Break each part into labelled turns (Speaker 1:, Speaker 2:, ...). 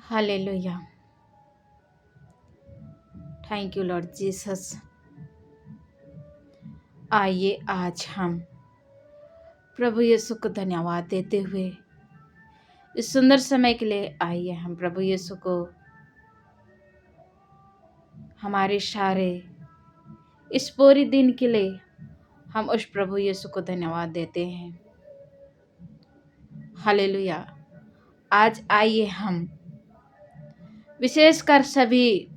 Speaker 1: Hallelujah. Thank you Lord Jesus. आइए आज हम प्रभु यीशु को धन्यवाद देते हुए इस सुंदर समय के लिए आइए हम प्रभु यीशु को हमारे सारे इस पूरी दिन के लिए हम उस प्रभु यीशु को धन्यवाद देते हैं। हालेलुया। आज आइए हम विशेषकर सभी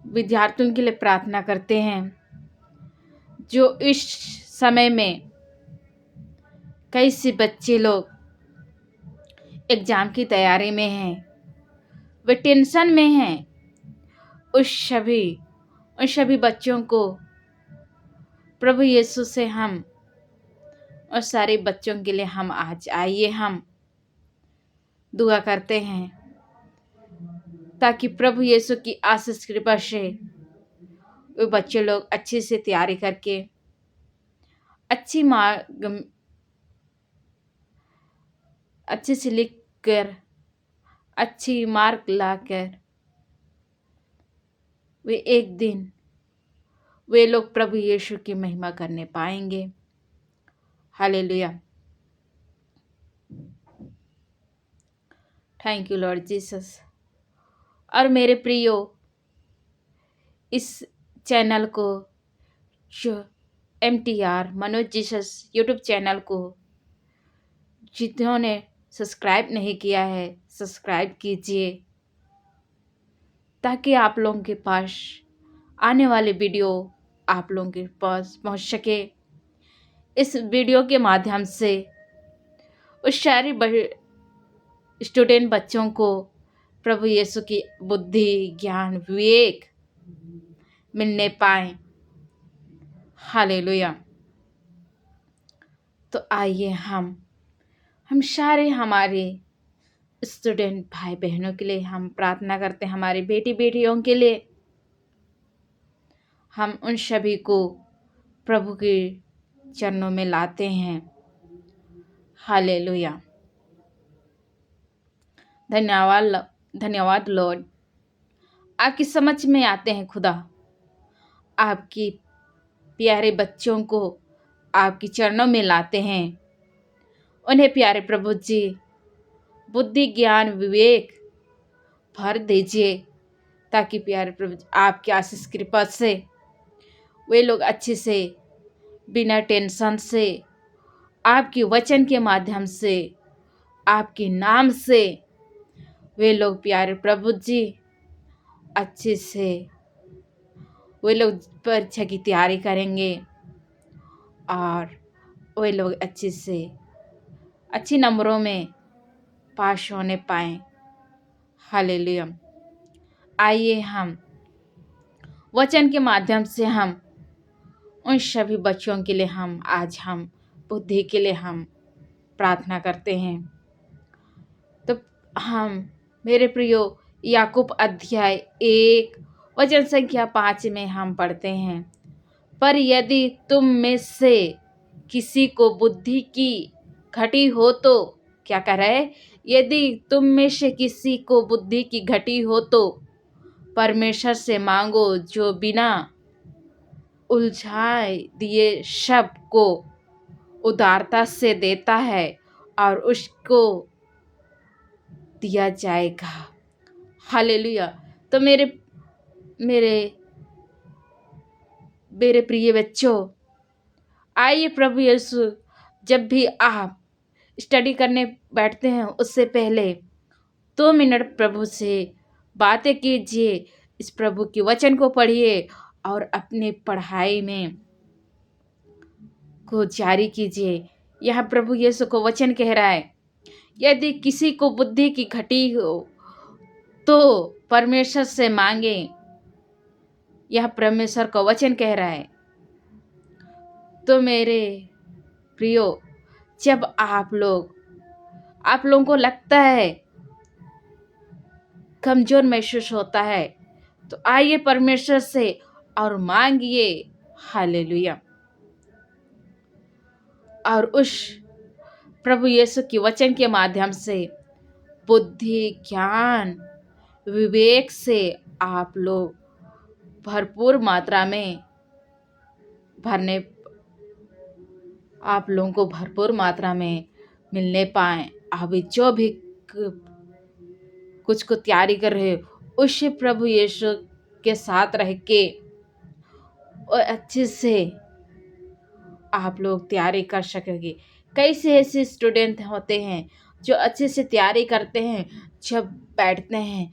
Speaker 1: विद्यार्थियों के लिए प्रार्थना करते हैं जो इस समय में कई से बच्चे लोग एग्जाम की तैयारी में हैं, वे टेंशन में हैं। उन सभी बच्चों को प्रभु यीशु से हम और सारे बच्चों के लिए हम आज आइए हम दुआ करते हैं ताकि प्रभु यीशु की आशीष कृपा से वे बच्चे लोग अच्छे से तैयारी करके अच्छे से लिख कर अच्छी मार्क लाकर वे लोग प्रभु यीशु की महिमा करने पाएंगे। Hallelujah. Thank you Lord Jesus. और मेरे प्रियो, इस चैनल को जो MTR Manoj Jesus YouTube channel को जिन्होंने सब्सक्राइब नहीं किया है, सब्सक्राइब कीजिए ताकि आप लोगों के पास आने वाले वीडियो आप लोगों के पास पहुंच सके। इस वीडियो के माध्यम से उस सारे स्टूडेंट बच्चों को प्रभु यीशु की बुद्धि, ज्ञान, विवेक मिलने पाए। हालेलुया। तो आइए हम सारे हमारे स्टूडेंट भाई बहनों के लिए हम प्रार्थना करते हैं, हमारी बेटी बेटियों के लिए। हम उन सभी को प्रभु के चरणों में लाते हैं। हालेलुया। धन्यवाद लॉर्ड। आपकी समझ में आते हैं खुदा, आपकी प्यारे बच्चों को आपके चरणों में लाते हैं। उन्हें प्यारे प्रभु जी बुद्धि, ज्ञान, विवेक भर दीजिए ताकि प्यारे प्रभु जी आपकी आशीष कृपा से वे लोग अच्छे से बिना टेंशन से आपके वचन के माध्यम से, आपके नाम से वे लोग प्यारे प्रभु जी अच्छे से वे लोग परीक्षा की तैयारी करेंगे और वे लोग अच्छे से अच्छे नंबरों में पास होने पाएं। हालेलुया। आइए हम वचन के माध्यम से हम उन सभी बच्चों के लिए हम बुद्धि के लिए हम प्रार्थना करते हैं। तो हम मेरे प्रियो याकूब अध्याय 1 वचन संख्या 5 में हम पढ़ते हैं, पर यदि तुम में से किसी को बुद्धि की घटी हो तो क्या करे, यदि तुम में से किसी को बुद्धि की घटी हो तो परमेश्वर से मांगो जो बिना उलझाए दिए सब को उदारता से देता है और उसको दिया जाएगा। हालेलुया। तो मेरे प्रिय बच्चों, आइए प्रभु यीशु जब भी आप स्टडी करने बैठते हैं उससे पहले 2 मिनट प्रभु से बातें कीजिए, इस प्रभु के वचन को पढ़िए और अपने पढ़ाई में को जारी कीजिए। यहाँ प्रभु यीशु को वचन कह रहा है, यदि किसी को बुद्धि की घटी हो तो परमेश्वर से मांगे। यह परमेश्वर का वचन कह रहा है। तो मेरे प्रियो, जब आप लोगों को लगता है कमजोर महसूस होता है तो आइए परमेश्वर से और मांगिए। हालेलुया। और उस प्रभु यीशु के वचन के माध्यम से बुद्धि, ज्ञान, विवेक से आप लोग भरपूर मात्रा में भरने आप लोगों को भरपूर मात्रा में मिलने पाए। अभी जो भी कुछ को तैयारी कर रहे हो उससे प्रभु यीशु के साथ रह के और अच्छे से आप लोग तैयारी कर सकेंगे। कई से ऐसे स्टूडेंट होते हैं जो अच्छे से तैयारी करते हैं, जब बैठते हैं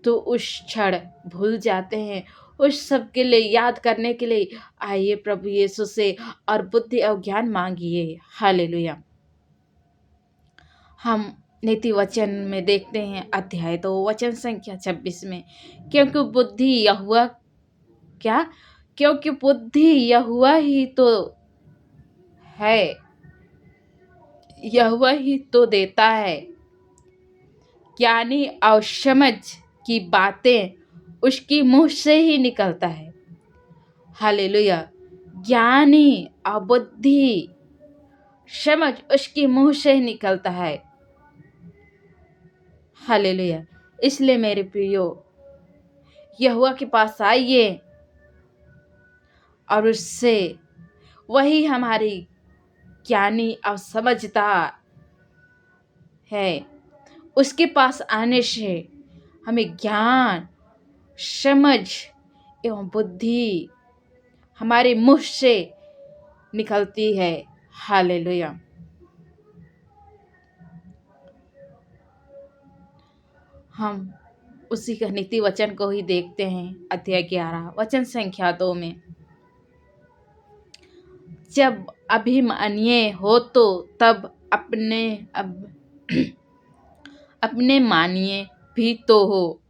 Speaker 1: तो उस क्षण भूल जाते हैं। उस सब के लिए याद करने के लिए आइए प्रभु यीशु से और बुद्धि और ज्ञान मांगिए। हालेलुया। हम नीति वचन में देखते हैं अध्याय 2 वचन संख्या 26 में, क्योंकि बुद्धि यहोवा क्या क्योंकि बुद्धि यहोवा ही तो है, यहोवा ही तो देता है। ज्ञानी और समझ की बातें उसकी मुंह से ही निकलता है। हालेलुया। ज्ञानी और बुद्धि समझ उसकी मुंह से ही निकलता है। हालेलुया। इसलिए मेरे प्रियो, यहोवा के पास आइए और उससे वही हमारी ज्ञानी और समझदार है। उसके पास आने से हमें ज्ञान, समझ एवं बुद्धि हमारे मुंह से निकलती है। हालेलुया। हम उसी का नीति वचन को ही देखते हैं अध्याय 11 वचन संख्या 2 में, जब अभिमानीय हो तो तब अपने मानिए भी तो हो,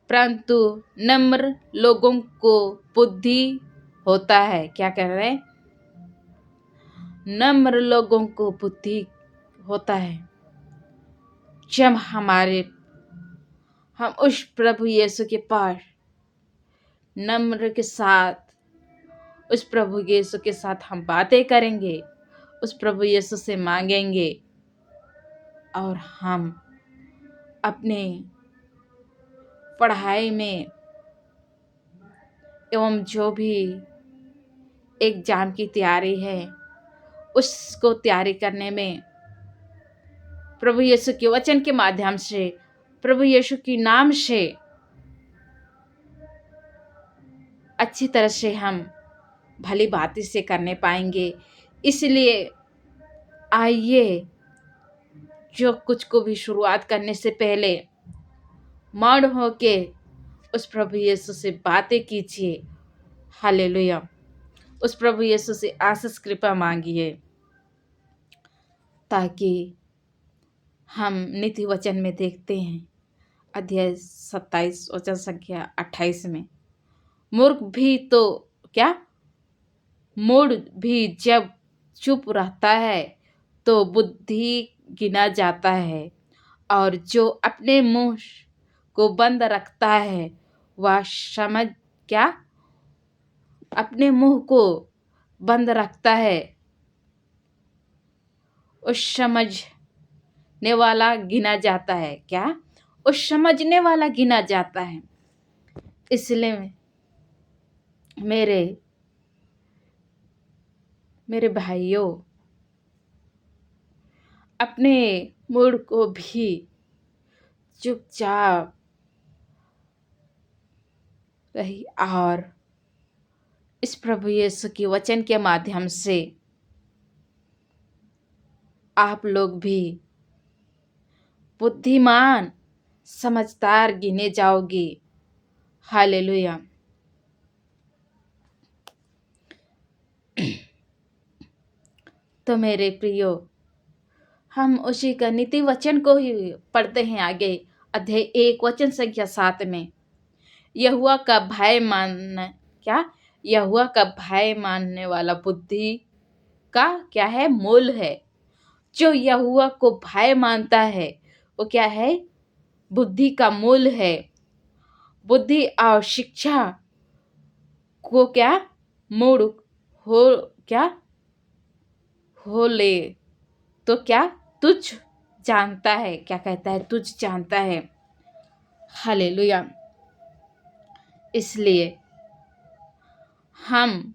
Speaker 1: परंतु नम्र लोगों को बुद्धि होता है। क्या कह रहे हैं? नम्र लोगों को बुद्धि होता है। जब हम उस प्रभु यीशु के पास नम्र के साथ उस प्रभु यीशु के साथ हम बातें करेंगे, उस प्रभु यीशु से मांगेंगे और हम अपने पढ़ाई में एवं जो भी एग्जाम की तैयारी है उसको तैयारी करने में प्रभु यीशु के वचन के माध्यम से, प्रभु यीशु के नाम से अच्छी तरह से हम भली बातें से करने पाएंगे। इसलिए आइए, जो कुछ को भी शुरुआत करने से पहले मौन होके उस प्रभु यीशु से बातें कीजिए। हालेलुया। उस प्रभु यीशु से आशीष कृपा मांगिए, ताकि हम नीति वचन में देखते हैं अध्याय 27 वचन संख्या 28 में, मूर्ख भी जब चुप रहता है तो बुद्धि गिना जाता है, और जो अपने मुंह को बंद रखता है वह अपने मुंह को बंद रखता है उस समझने वाला गिना जाता है। क्या? उस समझने वाला गिना जाता है। इसलिए मेरे भाइयों, अपने मूड को भी चुपचाप रही और इस प्रभु यीशु के वचन के माध्यम से आप लोग भी बुद्धिमान, समझदार गिने जाओगे। हालेलुया। तो मेरे प्रियो, हम उसी का नीति वचन को ही पढ़ते हैं आगे अध्याय 1 वचन संख्या 7 में। यहोवा का भय मानने वाला बुद्धि का क्या है? मूल है। जो यहोवा को भय मानता है वो क्या है? बुद्धि का मूल है। बुद्धि और शिक्षा को क्या मूड हो ले तो क्या तुच्छ जानता है, क्या कहता है, तुझ जानता है। हालेलुया। इसलिए हम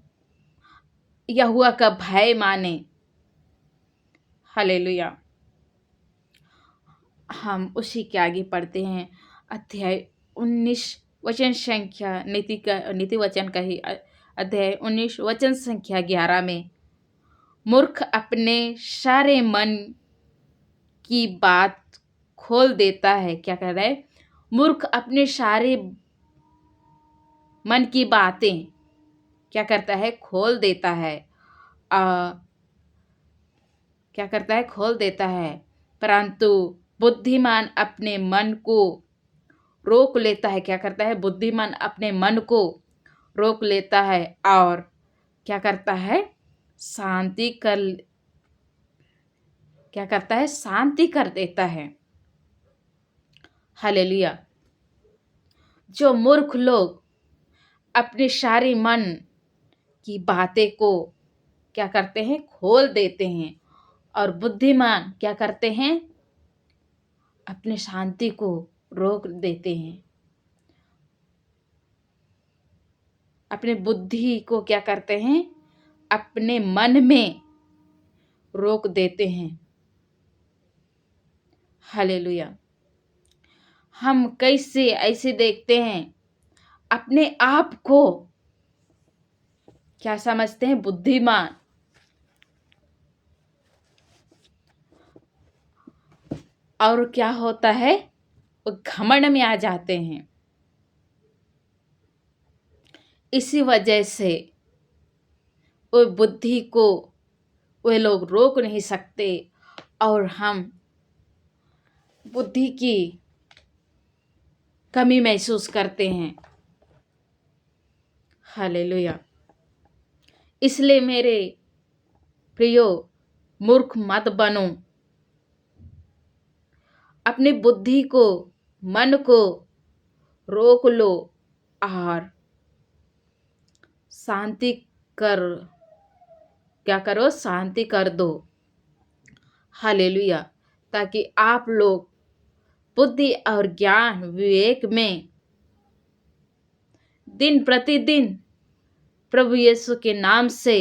Speaker 1: यहोवा का भय माने। हालेलुया। हम उसी के आगे पढ़ते हैं, अध्याय 19 वचन संख्या नीति वचन का ही अध्याय 19 वचन संख्या 11 में, मूर्ख अपने सारे मन की बात खोल देता है। क्या कह रहा है? मूर्ख अपने सारे मन की बातें क्या करता है? खोल देता है। क्या करता है? खोल देता है। परंतु बुद्धिमान अपने मन को रोक लेता है। क्या करता है? बुद्धिमान अपने मन को रोक लेता है और क्या करता है? क्या करता है? शांति कर देता है। हालेलुया। जो मूर्ख लोग अपने सारे मन की बातें को क्या करते हैं? खोल देते हैं, और बुद्धिमान क्या करते हैं? अपने शांति को रोक देते हैं। अपने बुद्धि को क्या करते हैं? अपने मन में रोक देते हैं। हालेलुया। हम कैसे ऐसे देखते हैं, अपने आप को क्या समझते हैं? बुद्धिमान। और क्या होता है? वो घमंड में आ जाते हैं। इसी वजह से वो बुद्धि को वे लोग रोक नहीं सकते, और हम बुद्धि की कमी महसूस करते हैं। हालेलुया। इसलिए मेरे प्रियो, मूर्ख मत बनो। अपनी बुद्धि को, मन को रोक लो और शांति कर क्या करो? शांति कर दो। हालेलुया। ताकि आप लोग बुद्धि और ज्ञान विवेक में दिन प्रतिदिन प्रभु यीशु के नाम से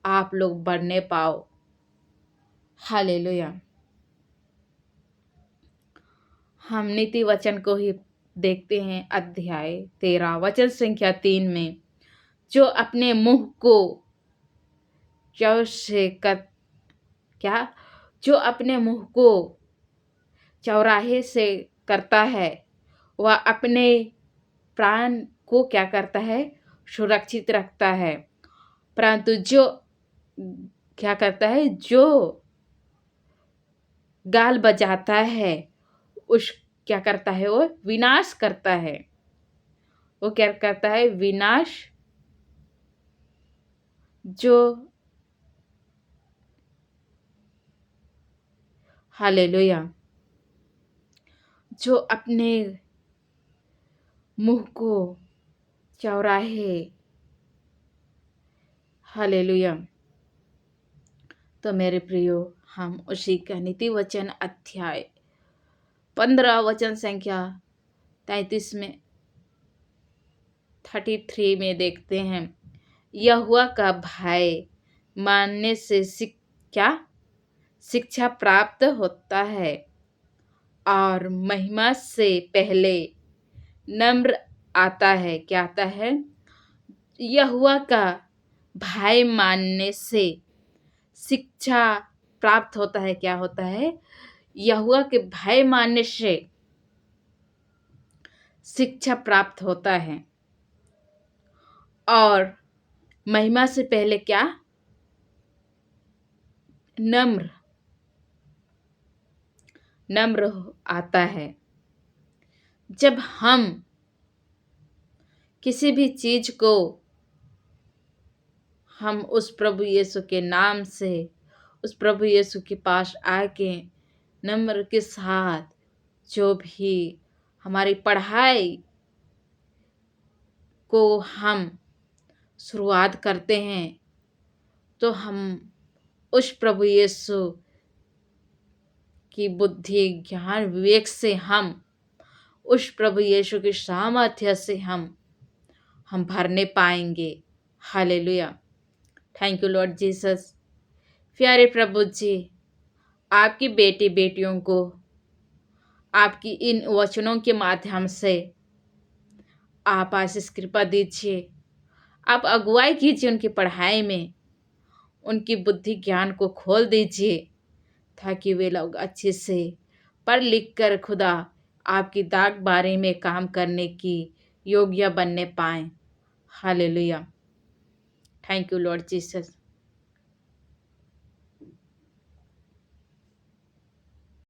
Speaker 1: आप लोग बढ़ने पाओ। हालेलुया। हम नीति वचन को ही देखते हैं, अध्याय 13 वचन संख्या 3 में, जो अपने मुंह को जौ से जो अपने मुंह को चौराहे से करता है, वह अपने प्राण को क्या करता है? सुरक्षित रखता है। परंतु जो क्या करता है? जो गाल बजाता है, उस क्या करता है? वो विनाश करता है। वो क्या करता है? विनाश। जो हालेलुया। जो अपने मुंह को चौराहे, हालेलुया। तो मेरे प्रियो, हम उसी का नीति वचन अध्याय 15 वचन संख्या 33 में 33 में देखते हैं, यहोवा का भय मानने से शिक्षा प्राप्त होता है, और महिमा से पहले नम्र आता है। क्या आता है? यहोवा का भय मानने से शिक्षा प्राप्त होता है। क्या होता है? यहोवा के भय मानने से शिक्षा प्राप्त होता है, और महिमा से पहले क्या? नम्र आता है। जब हम किसी भी चीज को हम उस प्रभु यीशु के नाम से, उस प्रभु यीशु के पास आके नम्र के साथ जो भी हमारी पढ़ाई को हम शुरुआत करते हैं, तो हम उस प्रभु यीशु कि बुद्धि ज्ञान विवेक से हम उस प्रभु यीशु की सामर्थ्य से हम भरने पाएंगे। Hallelujah. Thank you Lord Jesus. प्यारे प्रभु जी, आपकी बेटी बेटियों को आपकी इन वचनों के माध्यम से आप आशीष कृपा दीजिए। आप अगुवाई कीजिए उनकी पढ़ाई में, उनकी बुद्धि ज्ञान को खोल दीजिए ताकि वे लोग अच्छे से पढ़ लिख कर खुदा आपकी दाग बारे में काम करने की योग्य बनने पाएं। Hallelujah. Thank you Lord Jesus.